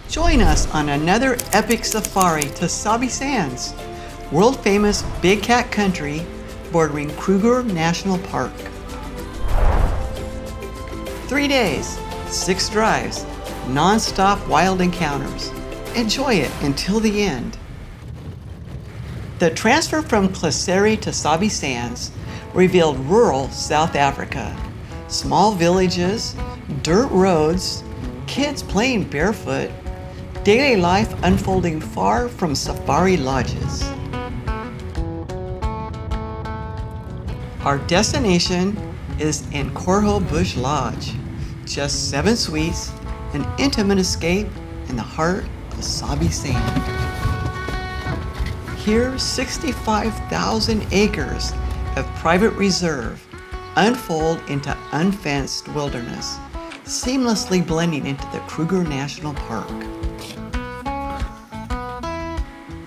Join us on another epic safari to Sabi Sands, world-famous big cat country bordering Kruger National Park. 3 days, 6 drives, non-stop wild encounters. Enjoy it until the end. The transfer from Kleseri to Sabi Sands revealed rural South Africa. Small villages, dirt roads, kids playing barefoot, daily life unfolding far from safari lodges. Our destination is Nkorho Bush Lodge, just 7 suites, an intimate escape in the heart of Sabi Sand. Here, 65,000 acres of private reserve unfold into unfenced wilderness, seamlessly blending into the Kruger National Park.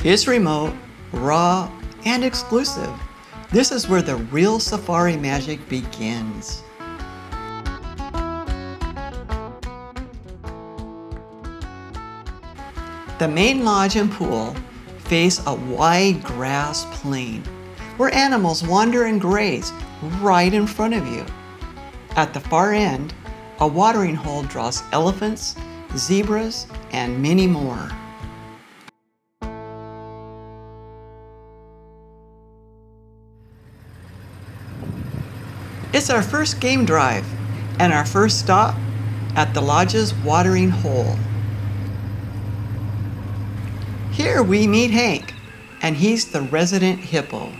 It's remote, raw, and exclusive. This is where the real safari magic begins. The main lodge and pool face a wide grass plain where animals wander and graze right in front of you. At the far end, a watering hole draws elephants, zebras, and many more. It's our first game drive and our first stop at the lodge's watering hole. Here we meet Hank, and he's the resident hippo.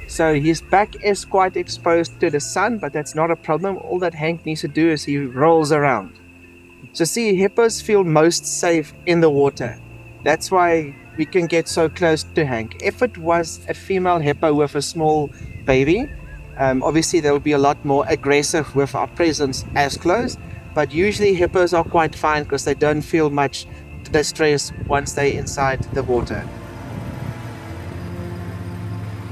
So his back is quite exposed to the sun, but that's not a problem. All that Hank needs to do is he rolls around. So see, hippos feel most safe in the water. That's why we can get so close to Hank. If it was a female hippo with a small baby, obviously they would be a lot more aggressive with our presence as close. But usually hippos are quite fine because they don't feel much distress once they're inside the water.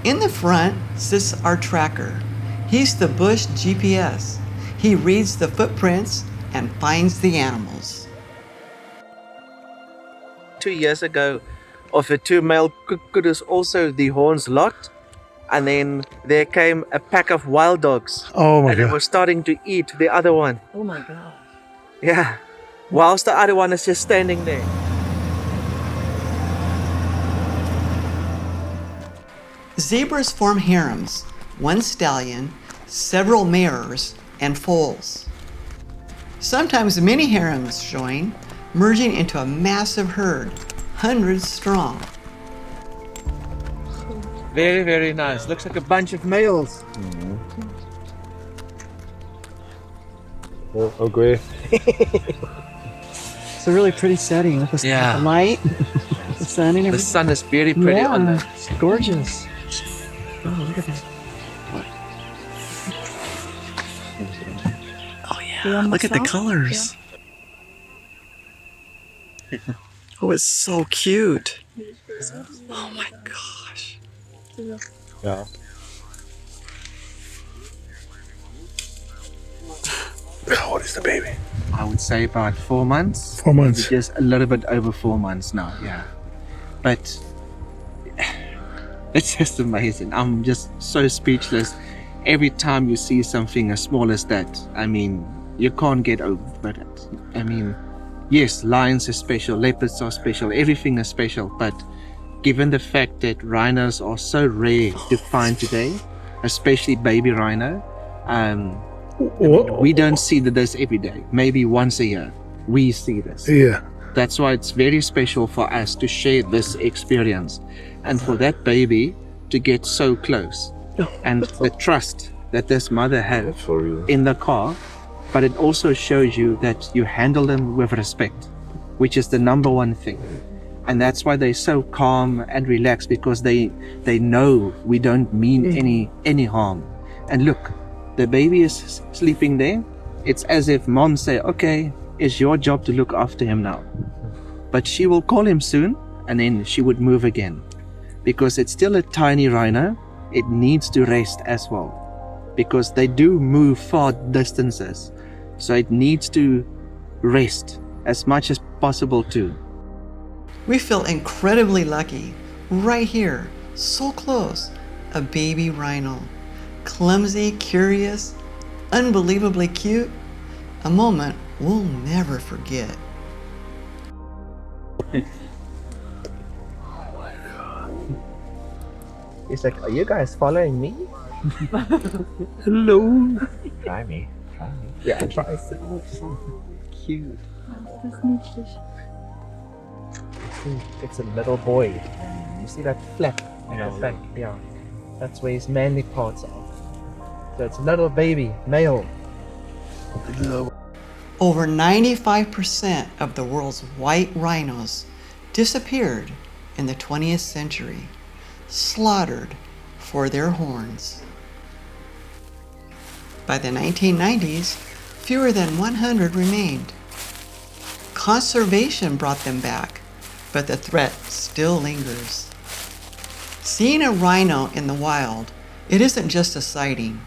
In the front sits our tracker. He's the bush GPS. He reads the footprints and finds the animals. 2 years ago, of the 2 male kukus, also the horns locked, and then there came a pack of wild dogs. Oh my and God. they were starting to eat the other one. Oh my God. Yeah, whilst the other one is just standing there. Zebras form harems, 1 stallion, several mares, and foals. Sometimes many harems join, merging into a massive herd, hundreds strong. Very, very nice. Looks like a bunch of males. Oh, great. It's a really pretty setting with the, Yeah. the light, the sun, and everything. The sun is very pretty on Yeah, the... it's gorgeous. Oh, look at that. Oh yeah, look at the colors. Oh, it's so cute. Oh my gosh. Yeah. How old is the baby? I would say about 4 months. 4 months. Just a little bit over 4 months now, yeah. But it's just amazing. I'm just so speechless. Every time you see something as small as that, I mean, you can't get over it. I mean, yes, lions are special, leopards are special, everything is special, but given the fact that rhinos are so rare to find today, especially baby rhino, we don't see this every day. Maybe once a year we see this. Yeah. That's why it's very special for us to share this experience and for that baby to get so close, and the trust that this mother had For real. in the car. But it also shows you that you handle them with respect, which is the number one thing. And that's why they're so calm and relaxed, because they know we don't mean any harm. And look, the baby is sleeping there. It's as if mom say, okay, it's your job to look after him now. But she will call him soon, and then she would move again. Because it's still a tiny rhino, it needs to rest as well. because they do move far distances. So it needs to rest as much as possible too. We feel incredibly lucky. Right here, so close, a baby rhino. Clumsy, curious, unbelievably cute. A moment we'll never forget. He's like, are you guys following me? Hello. Try me. Yeah, try. Cute. It's a little boy. You see that flap on the back? Yeah. That's where his manly parts are. So it's a little baby, male. Over 95% of the world's white rhinos disappeared in the 20th century, slaughtered for their horns. By the 1990s, fewer than 100 remained. Conservation brought them back, but the threat still lingers. Seeing a rhino in the wild, it isn't just a sighting,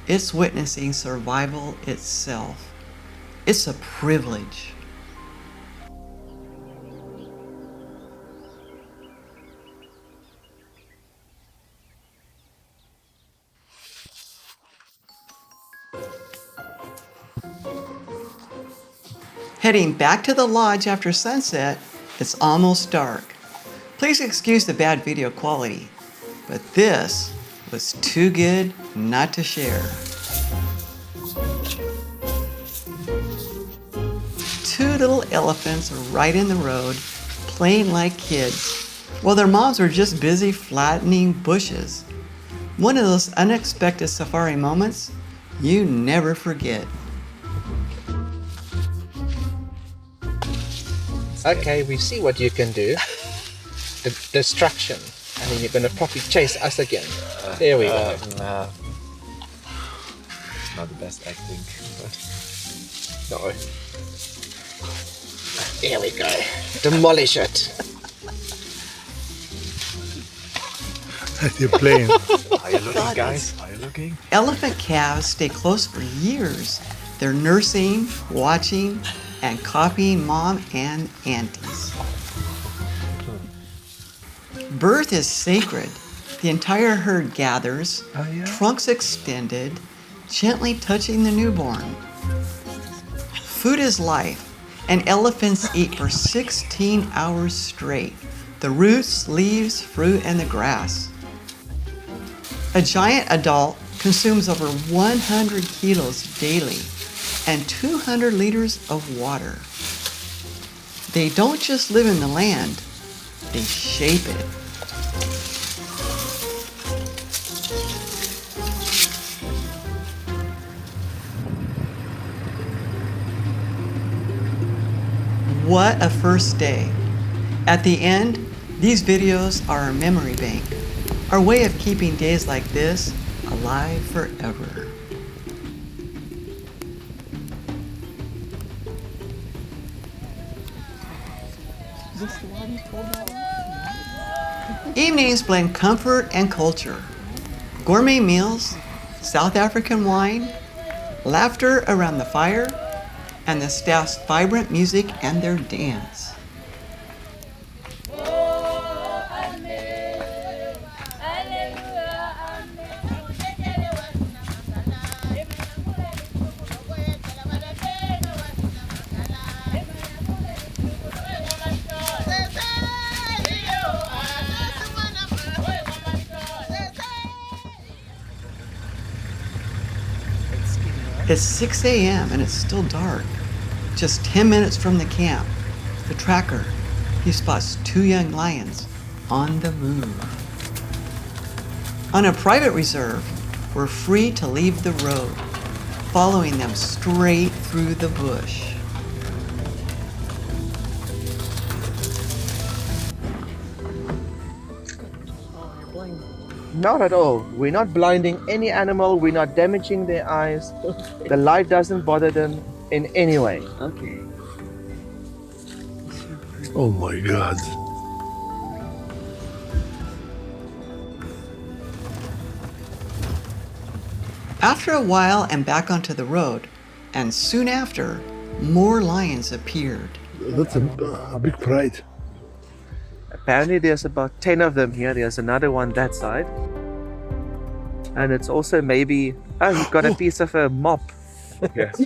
it's witnessing survival itself. It's a privilege. Heading back to the lodge after sunset, it's almost dark. Please excuse the bad video quality, but this was too good not to share. Two little elephants are right in the road, playing like kids, while their moms are just busy flattening bushes. One of those unexpected safari moments you never forget. Okay, we see what you can do. The distraction. And then you're going to probably chase us again. There we go. Nah. Not the best acting. No. There we go. Demolish it. You're playing. Are you looking, guys? Are you looking? Elephant calves stay close for years. They're nursing, watching, and copying mom and aunties. Birth is sacred. The entire herd gathers, trunks extended, gently touching the newborn. Food is life, and elephants eat for 16 hours straight. The roots, leaves, fruit, and the grass. A giant adult consumes over 100 kilos daily and 200 liters of water. They don't just live in the land, they shape it. What a first day. At the end, these videos are our memory bank, our way of keeping days like this alive forever. Evenings blend comfort and culture. Gourmet meals, South African wine, laughter around the fire, and the staff's vibrant music and their dance. It's 6 a.m. and it's still dark. Just 10 minutes from the camp, the tracker, he spots two young lions on the move. On a private reserve, we're free to leave the road, following them straight through the bush. Not at all. We're not blinding any animal. We're not damaging their eyes. The light doesn't bother them in any way. Okay. Oh my god. After a while and back onto the road, and soon after, more lions appeared. That's a big pride. Apparently there's about 10 of them here. There's another one that side. And it's also maybe... Oh, he got a piece of a mop. Yes.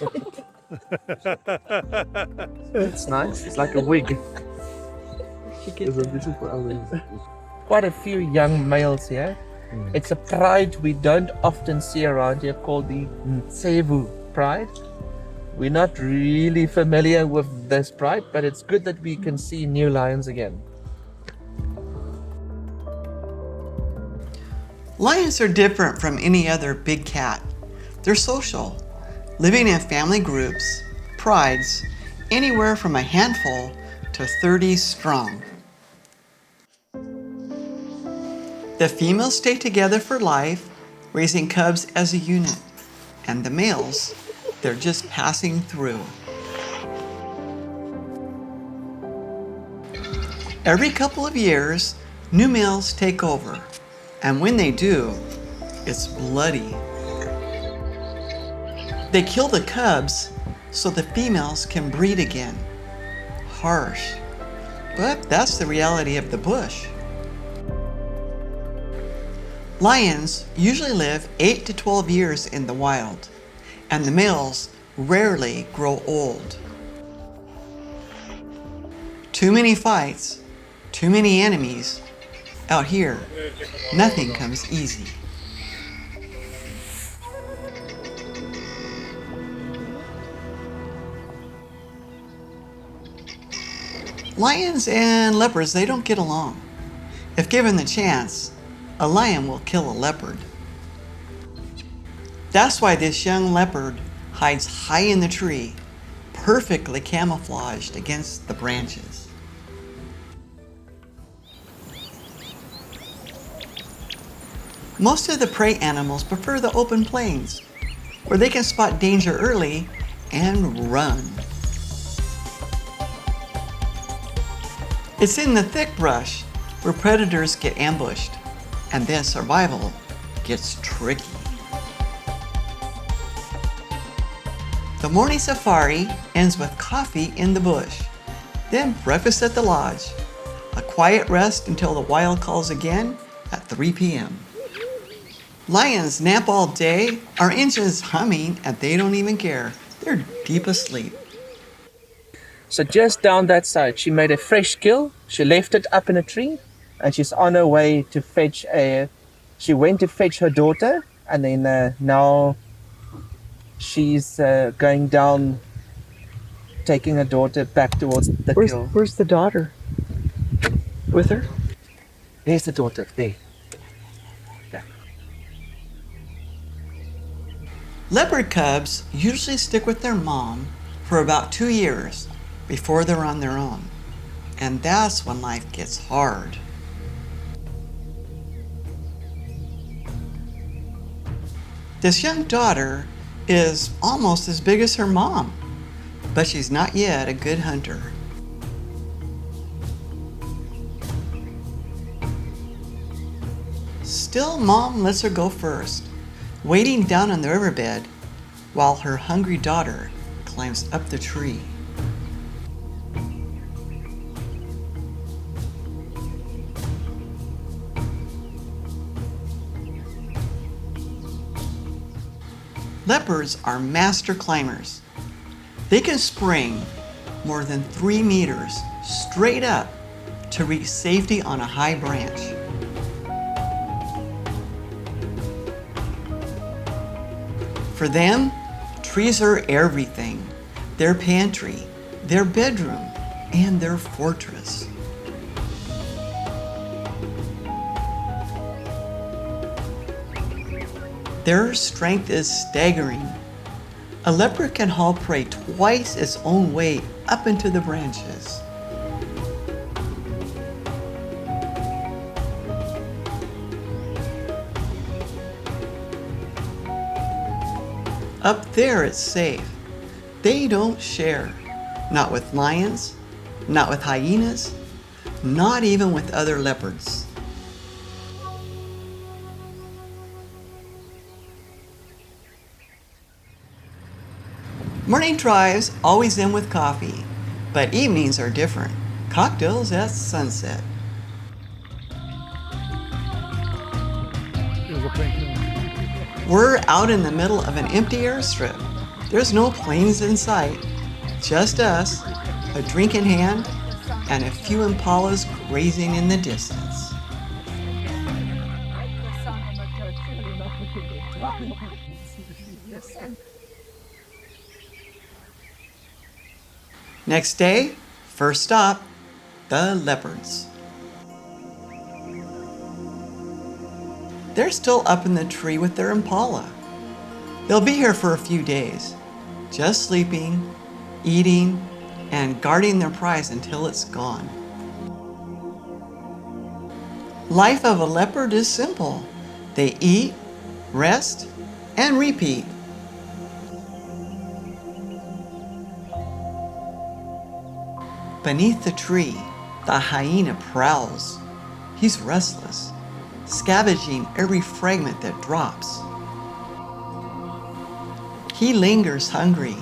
It's nice. It's like a wig. Quite a few young males here. It's a pride we don't often see around here called the Zevu pride. We're not really familiar with this pride, but it's good that we can see new lions again. Lions are different from any other big cat. They're social, living in family groups, prides, anywhere from a handful to 30 strong. The females stay together for life, raising cubs as a unit, and the males, they're just passing through. Every couple of years, new males take over, and when they do, it's bloody. They kill the cubs so the females can breed again. Harsh, but that's the reality of the bush. Lions usually live 8 to 12 years in the wild, and the males rarely grow old. Too many fights, too many enemies. Out here, nothing comes easy. Lions and leopards, they don't get along. If given the chance, a lion will kill a leopard. That's why this young leopard hides high in the tree, perfectly camouflaged against the branches. Most of the prey animals prefer the open plains, where they can spot danger early and run. It's in the thick brush where predators get ambushed, and then survival gets tricky. The morning safari ends with coffee in the bush, then breakfast at the lodge, a quiet rest until the wild calls again at 3 p.m. Lions nap all day, our engines humming, and they don't even care. They're deep asleep. So just down that side, she made a fresh kill. She left it up in a tree, and she's on her way to fetch she went to fetch her daughter, and then now she's going down, taking her daughter back towards the kill. Where's the daughter? With her? There's the daughter, there. Yeah. Leopard cubs usually stick with their mom for about 2 years before they're on their own. And that's when life gets hard. This young daughter is almost as big as her mom, but she's not yet a good hunter. Still, mom lets her go first, waiting down on the riverbed while her hungry daughter climbs up the tree. Leopards are master climbers. They can spring more than 3 meters straight up to reach safety on a high branch. For them, trees are everything. Their pantry, their bedroom, and their fortress. Their strength is staggering. A leopard can haul prey twice its own weight up into the branches. Up there it's safe. They don't share. Not with lions, not with hyenas, not even with other leopards. Morning drives always end with coffee, but evenings are different. Cocktails at sunset. We're out in the middle of an empty airstrip. There's no planes in sight, just us, a drink in hand, and a few impalas grazing in the distance. Next day, first stop, the leopards. They're still up in the tree with their impala. They'll be here for a few days, just sleeping, eating, and guarding their prize until it's gone. Life of a leopard is simple. They eat, rest, and repeat. Beneath the tree, the hyena prowls. He's restless, scavenging every fragment that drops. He lingers hungry,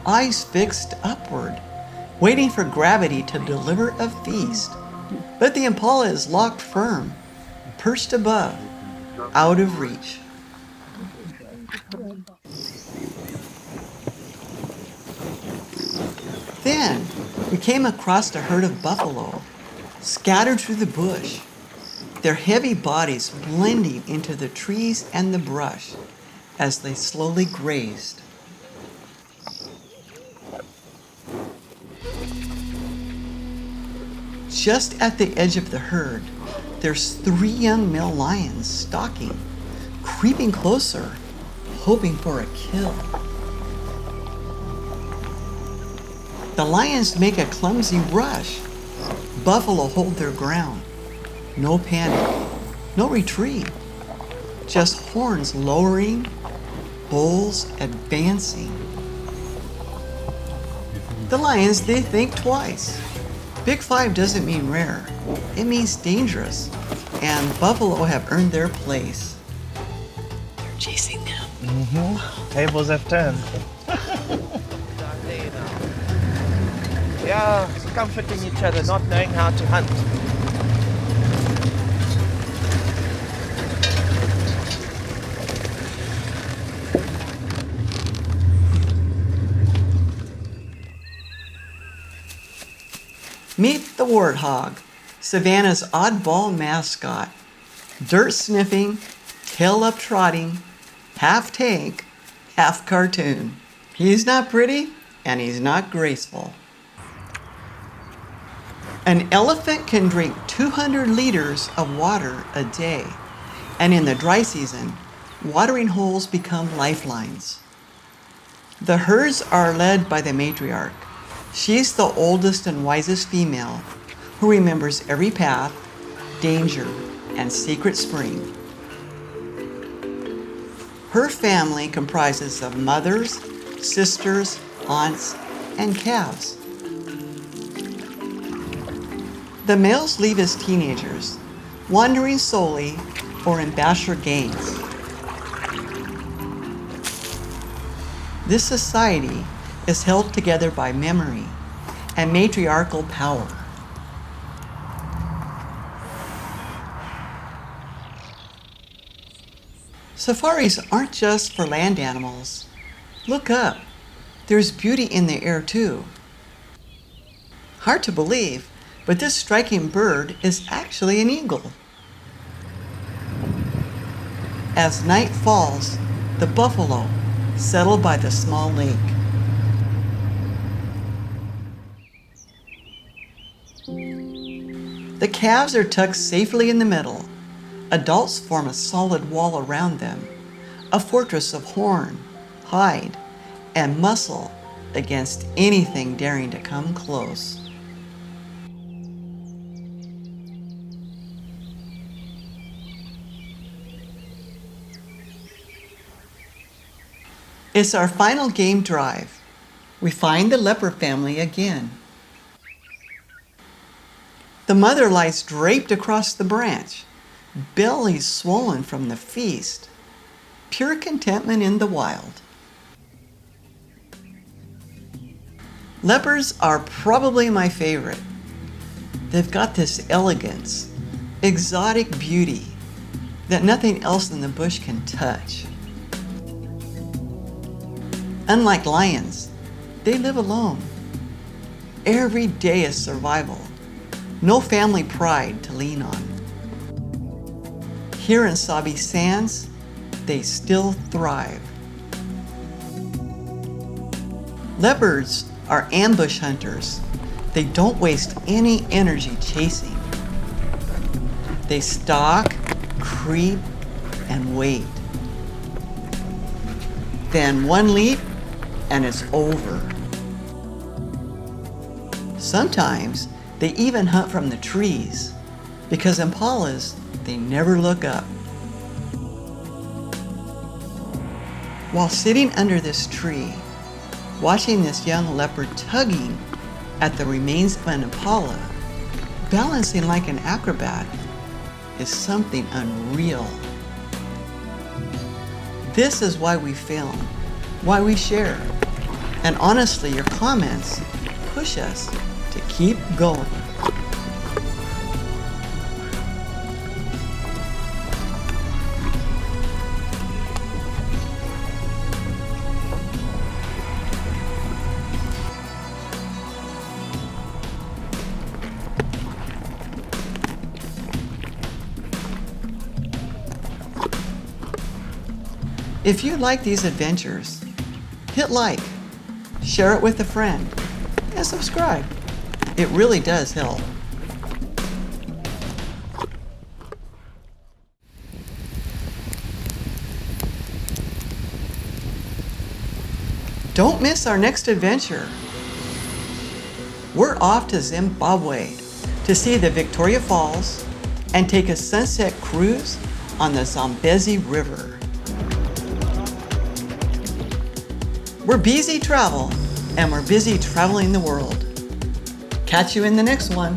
eyes fixed upward, waiting for gravity to deliver a feast. But the impala is locked firm, perched above, out of reach. Then we came across a herd of buffalo, scattered through the bush, their heavy bodies blending into the trees and the brush as they slowly grazed. Just at the edge of the herd, there's 3 young male lions stalking, creeping closer, hoping for a kill. The lions make a clumsy rush. Buffalo hold their ground. No panic, no retreat. Just horns lowering, bulls advancing. The lions, they think twice. Big 5 doesn't mean rare. It means dangerous. And buffalo have earned their place. They're chasing them. Tables have turned. Yeah, comforting each other, not knowing how to hunt. Meet the Warthog, Savannah's oddball mascot. Dirt sniffing, tail up trotting, half tank, half cartoon. He's not pretty and he's not graceful. An elephant can drink 200 liters of water a day, and in the dry season, watering holes become lifelines. The herds are led by the matriarch. She's the oldest and wisest female who remembers every path, danger, and secret spring. Her family comprises of mothers, sisters, aunts, and calves. The males leave as teenagers, wandering solely or in bachelor gangs. This society is held together by memory and matriarchal power. Safaris aren't just for land animals. Look up. There's beauty in the air too. Hard to believe, but this striking bird is actually an eagle. As night falls, the buffalo settle by the small lake. The calves are tucked safely in the middle. Adults form a solid wall around them, a fortress of horn, hide, and muscle against anything daring to come close. It's our final game drive. We find the leopard family again. The mother lies draped across the branch, belly swollen from the feast. Pure contentment in the wild. Leopards are probably my favorite. They've got this elegance, exotic beauty that nothing else in the bush can touch. Unlike lions, they live alone. Every day is survival. No family pride to lean on. Here in Sabi Sands, they still thrive. Leopards are ambush hunters. They don't waste any energy chasing. They stalk, creep, and wait. Then one leap and it's over. Sometimes they even hunt from the trees because impalas, they never look up. While sitting under this tree, watching this young leopard tugging at the remains of an impala, balancing like an acrobat, is something unreal. This is why we film, why we share, and honestly, your comments push us to keep going. If you like these adventures, hit like, share it with a friend, and subscribe. It really does help. Don't miss our next adventure. We're off to Zimbabwe to see the Victoria Falls and take a sunset cruise on the Zambezi River. We're busy travel, and we're busy traveling the world. Catch you in the next one.